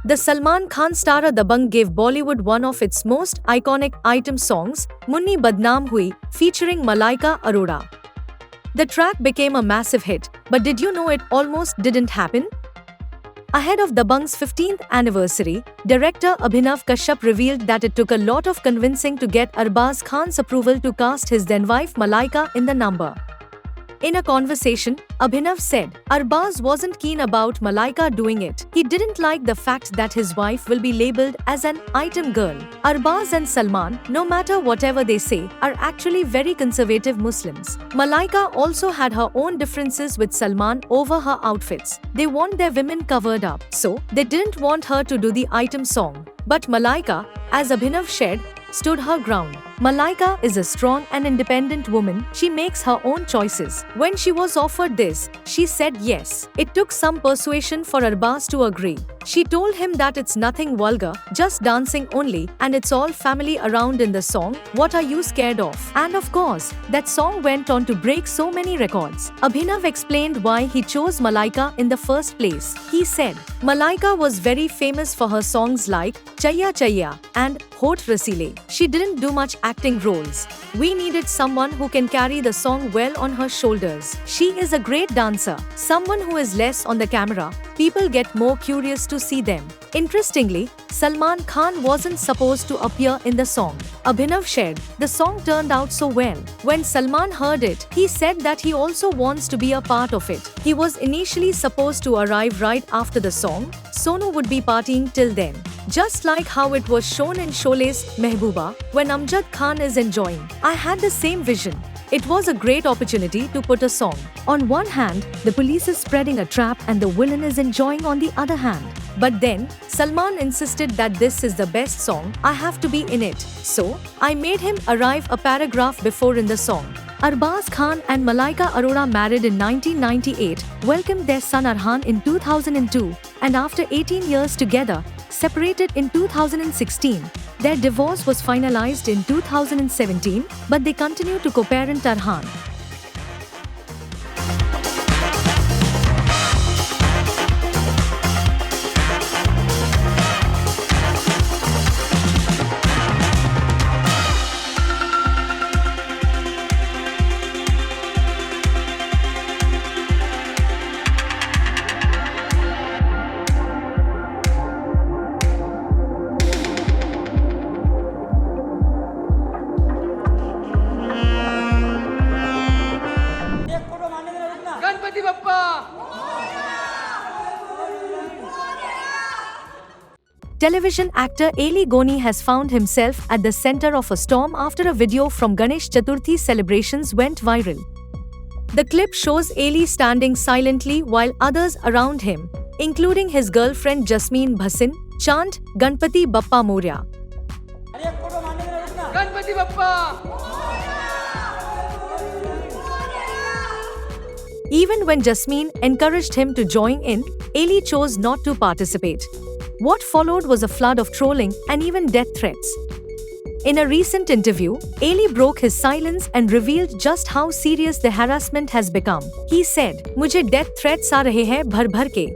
The Salman Khan starrer Dabangg gave Bollywood one of its most iconic item songs, Munni Badnaam Hui, featuring Malaika Arora. The track became a massive hit, but did you know it almost didn't happen? Ahead of Dabang's 15th anniversary, director Abhinav Kashyap revealed that it took a lot of convincing to get Arbaz Khan's approval to cast his then-wife Malaika in the number. In a conversation, Abhinav said, Arbaz wasn't keen about Malaika doing it. He didn't like the fact that his wife will be labelled as an item girl. Arbaz and Salman, no matter whatever they say, are actually very conservative Muslims. Malaika also had her own differences with Salman over her outfits. They want their women covered up, so they didn't want her to do the item song. But Malaika, as Abhinav shared, stood her ground. Malaika is a strong and independent woman. She makes her own choices. When she was offered this, she said yes. It took some persuasion for Arbaz to agree. She told him that it's nothing vulgar, just dancing only, and it's all family around in the song. What are you scared of? And of course, that song went on to break so many records. Abhinav explained why he chose Malaika in the first place. He said, Malaika was very famous for her songs like Chaiya Chaiya and Hot Rasile. She didn't do much acting roles. We needed someone who can carry the song well on her shoulders. She is a great dancer, someone who is less on the camera. People get more curious to see them. Interestingly, Salman Khan wasn't supposed to appear in the song. Abhinav shared, the song turned out so well. When Salman heard it, he said that he also wants to be a part of it. He was initially supposed to arrive right after the song. Sonu would be partying till then. Just like how it was shown in Shole's Mehbooba, when Amjad Khan is enjoying. I had the same vision. It was a great opportunity to put a song. On one hand, the police is spreading a trap and the villain is enjoying on the other hand. But then, Salman insisted that this is the best song, I have to be in it. So, I made him arrive a paragraph before in the song. Arbaz Khan and Malaika Arora married in 1998, welcomed their son Arhan in 2002, and after 18 years together, separated in 2016. Their divorce was finalized in 2017, but they continue to co-parent Arhan. Ganpati Bappa. Television actor Eli Goni has found himself at the center of a storm after a video from Ganesh Chaturthi celebrations went viral. The clip shows Eli standing silently while others around him, including his girlfriend Jasmine Bhasin, chant Ganpati Bappa Moria. Ganpati Bappa. Even when Jasmine encouraged him to join in, Eli chose not to participate. What followed was a flood of trolling and even death threats. In a recent interview, Eli broke his silence and revealed just how serious the harassment has become. He said, मुझे death threats आ रहे हैं भर भर के.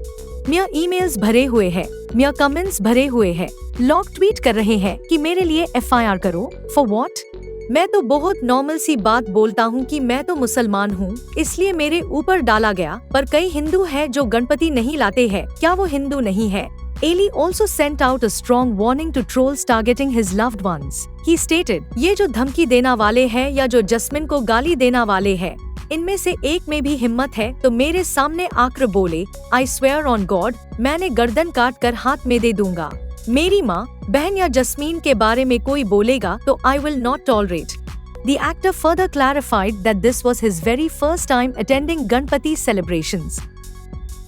मेरे emails भरे हुए हैं, मेरे comments भरे हुए हैं. लोग ट्वीट कर रहे हैं कि मेरे लिए FIR करो. For what? मैं तो बहुत नॉर्मल सी बात बोलता हूँ कि मैं तो मुसलमान हूँ, इसलिए मेरे ऊपर डाला गया, पर कई हिंदू हैं जो गणपति नहीं लाते हैं, क्या वो हिंदू नहीं है? Eli also sent out a strong warning to trolls targeting his loved ones. He stated, ये जो धमकी देना वाले हैं या जो जस्मिन को गाली देना वाले हैं, इनमें से एक में भी हिम्मत है तो मेरे सामने आकर बोले, I swear on God, मैंने गर्दन काट कर हाथ में दे दूंगा. मेरी माँ, बहन या जस्मीन के बारे में कोई बोलेगा तो I will not tolerate. The actor further clarified that this was his very first time attending Ganpati celebrations.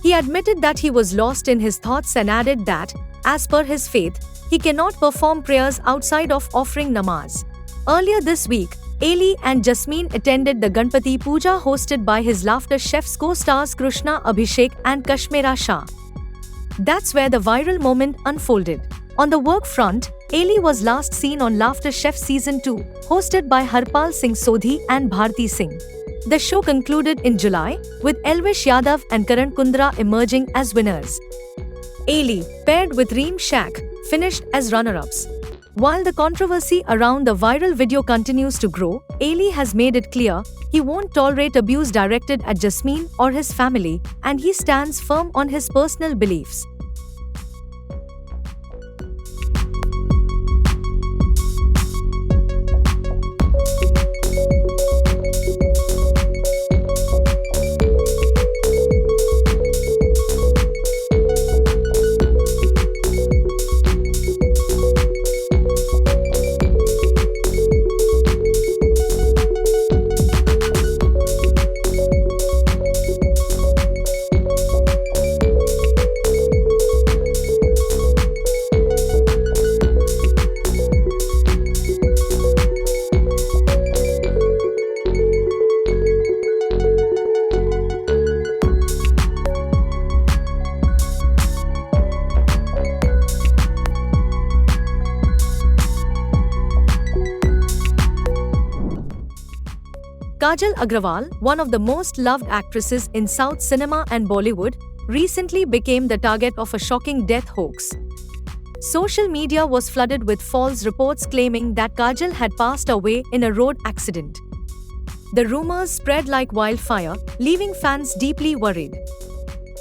He admitted that he was lost in his thoughts and added that, as per his faith, he cannot perform prayers outside of offering namaz. Earlier this week, Eli and Jasmine attended the Ganpati Puja hosted by his Laughter Chef's co-stars Krishna Abhishek and Kashmira Shah. That's where the viral moment unfolded. On the work front, Eli was last seen on Laughter Chef Season 2, hosted by Harpal Singh Sodhi and Bharti Singh. The show concluded in July, with Elvish Yadav and Karan Kundra emerging as winners. Ailey, paired with Reem Shaq, finished as runner-ups. While the controversy around the viral video continues to grow, Ailey has made it clear he won't tolerate abuse directed at Jasmine or his family, and he stands firm on his personal beliefs. Kajal Agrawal, one of the most loved actresses in South cinema and Bollywood, recently became the target of a shocking death hoax. Social media was flooded with false reports claiming that Kajal had passed away in a road accident. The rumors spread like wildfire, leaving fans deeply worried.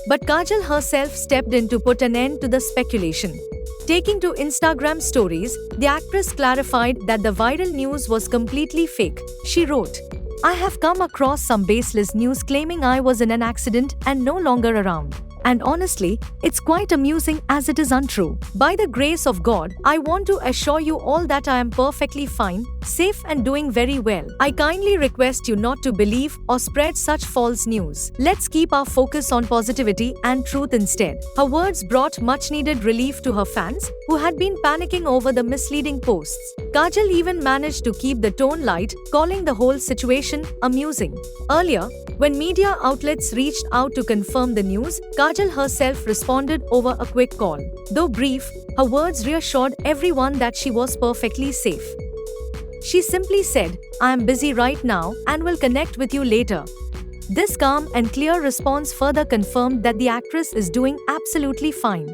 But Kajal herself stepped in to put an end to the speculation. Taking to Instagram stories, the actress clarified that the viral news was completely fake. She wrote, "I have come across some baseless news claiming I was in an accident and no longer around. And honestly, it's quite amusing as it is untrue. By the grace of God, I want to assure you all that I am perfectly fine, safe and doing very well. I kindly request you not to believe or spread such false news. Let's keep our focus on positivity and truth instead." Her words brought much-needed relief to her fans, who had been panicking over the misleading posts. Kajal even managed to keep the tone light, calling the whole situation amusing. Earlier, when media outlets reached out to confirm the news, Kajal herself responded over a quick call. Though brief, her words reassured everyone that she was perfectly safe. She simply said, "I am busy right now and will connect with you later." This calm and clear response further confirmed that the actress is doing absolutely fine.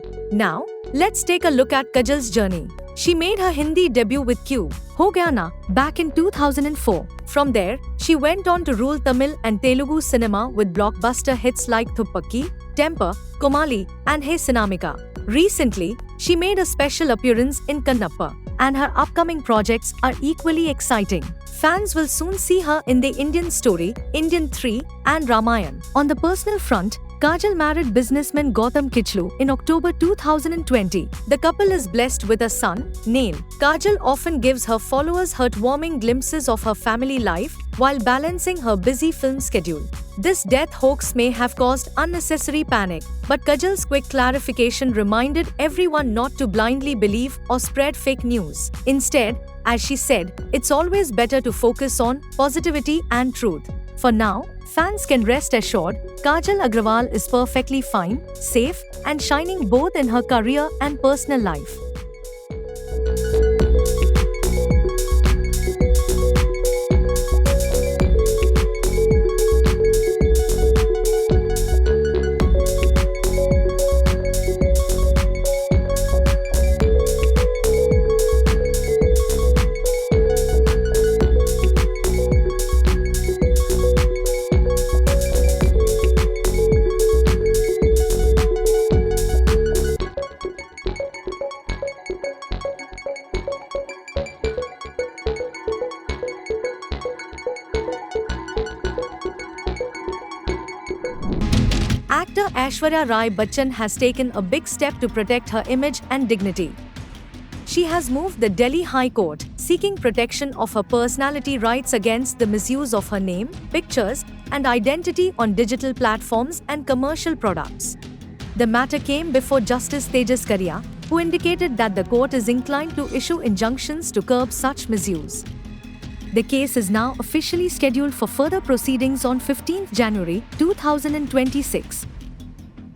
Now, let's take a look at Kajal's journey. She made her Hindi debut with Q Ho Gaya Na back in 2004. From there, she went on to rule Tamil and Telugu cinema with blockbuster hits like Thuppakki, Temper, Komali, and Hey Sinamika. Recently, she made a special appearance in Kannappa, and her upcoming projects are equally exciting. Fans will soon see her in The Indian Story, Indian 3, and Ramayan. On the personal front, Kajal married businessman Gautam Kichlu in October 2020. The couple is blessed with a son, Neil. Kajal often gives her followers heartwarming glimpses of her family life while balancing her busy film schedule. This death hoax may have caused unnecessary panic, but Kajal's quick clarification reminded everyone not to blindly believe or spread fake news. Instead, as she said, it's always better to focus on positivity and truth. For now, fans can rest assured, Kajal Agrawal is perfectly fine, safe, and shining both in her career and personal life. Actor Aishwarya Rai Bachchan has taken a big step to protect her image and dignity. She has moved the Delhi High Court, seeking protection of her personality rights against the misuse of her name, pictures, and identity on digital platforms and commercial products. The matter came before Justice Tejas Karia, who indicated that the court is inclined to issue injunctions to curb such misuse. The case is now officially scheduled for further proceedings on 15th January 2026.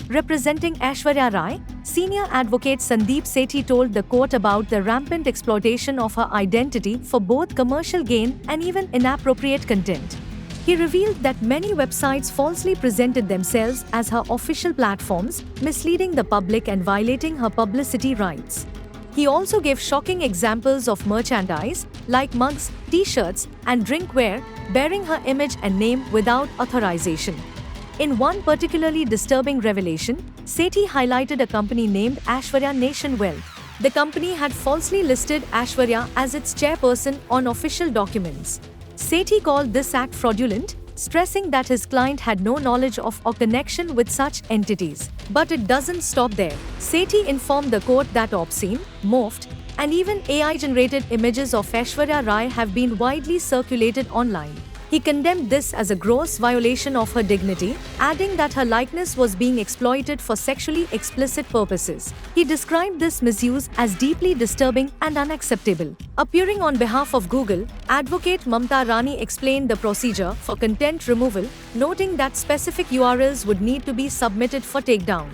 Representing Aishwarya Rai, senior advocate Sandeep Sethi told the court about the rampant exploitation of her identity for both commercial gain and even inappropriate content. He revealed that many websites falsely presented themselves as her official platforms, misleading the public and violating her publicity rights. He also gave shocking examples of merchandise, like mugs, t-shirts, and drinkware, bearing her image and name without authorization. In one particularly disturbing revelation, Sethi highlighted a company named Aishwarya Nation Wealth. The company had falsely listed Aishwarya as its chairperson on official documents. Sethi called this act fraudulent, stressing that his client had no knowledge of or connection with such entities. But it doesn't stop there. Sethi informed the court that obscene, morphed, and even AI-generated images of Aishwarya Rai have been widely circulated online. He condemned this as a gross violation of her dignity, adding that her likeness was being exploited for sexually explicit purposes. He described this misuse as deeply disturbing and unacceptable. Appearing on behalf of Google, advocate Mamta Rani explained the procedure for content removal, noting that specific URLs would need to be submitted for takedown.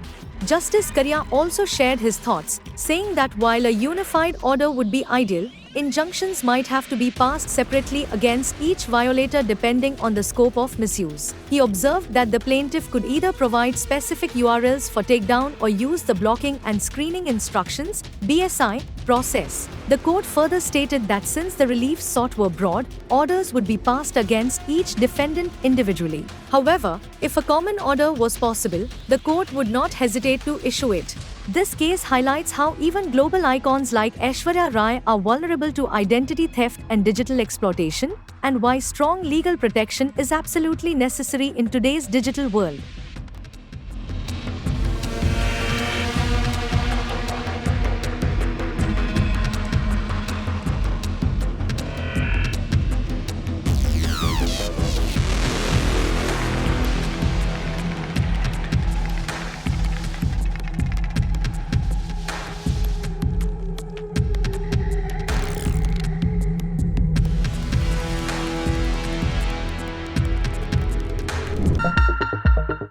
Justice Karia also shared his thoughts, saying that while a unified order would be ideal, injunctions might have to be passed separately against each violator depending on the scope of misuse. He observed that the plaintiff could either provide specific URLs for takedown or use the blocking and screening instructions (BSI) process. The court further stated that since the reliefs sought were broad, orders would be passed against each defendant individually. However, if a common order was possible, the court would not hesitate to issue it. This case highlights how even global icons like Aishwarya Rai are vulnerable to identity theft and digital exploitation, and why strong legal protection is absolutely necessary in today's digital world.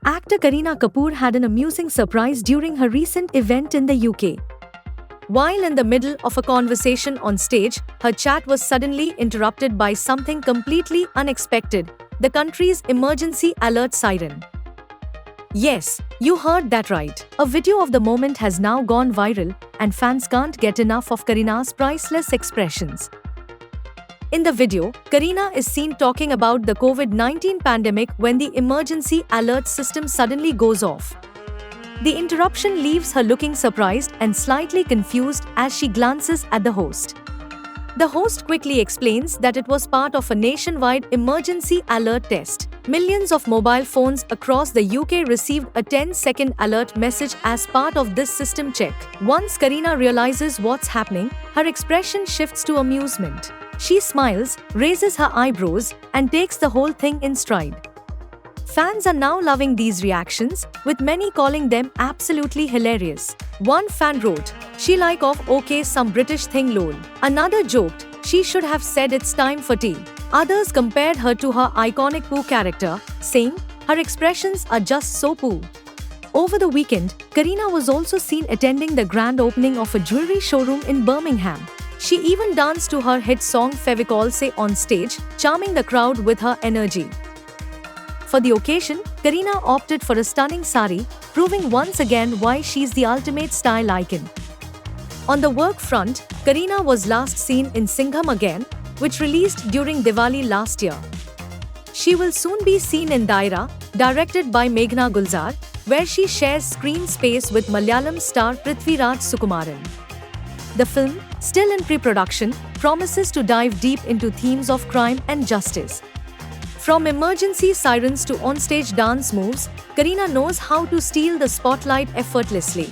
Actor Kareena Kapoor had an amusing surprise during her recent event in the UK. While in the middle of a conversation on stage, her chat was suddenly interrupted by something completely unexpected: the country's emergency alert siren. Yes, you heard that right. A video of the moment has now gone viral, and fans can't get enough of Kareena's priceless expressions. In the video, Kareena is seen talking about the COVID-19 pandemic when the emergency alert system suddenly goes off. The interruption leaves her looking surprised and slightly confused as she glances at the host. The host quickly explains that it was part of a nationwide emergency alert test. Millions of mobile phones across the UK received a 10-second alert message as part of this system check. Once Kareena realizes what's happening, her expression shifts to amusement. She smiles, raises her eyebrows, and takes the whole thing in stride. Fans are now loving these reactions, with many calling them absolutely hilarious. One fan wrote, "She like of okay some British thing lol." Another joked, "She should have said it's time for tea." Others compared her to her iconic Pooh character, saying, "Her expressions are just so Pooh." Over the weekend, Kareena was also seen attending the grand opening of a jewelry showroom in Birmingham. She even danced to her hit song Fevicol Se on stage, charming the crowd with her energy. For the occasion, Kareena opted for a stunning sari, proving once again why she's the ultimate style icon. On the work front, Kareena was last seen in Singham Again, which released during Diwali last year. She will soon be seen in Daira, directed by Meghna Gulzar, where she shares screen space with Malayalam star Prithviraj Sukumaran. The film, still in pre-production, promises to dive deep into themes of crime and justice. From emergency sirens to onstage dance moves, Kareena knows how to steal the spotlight effortlessly.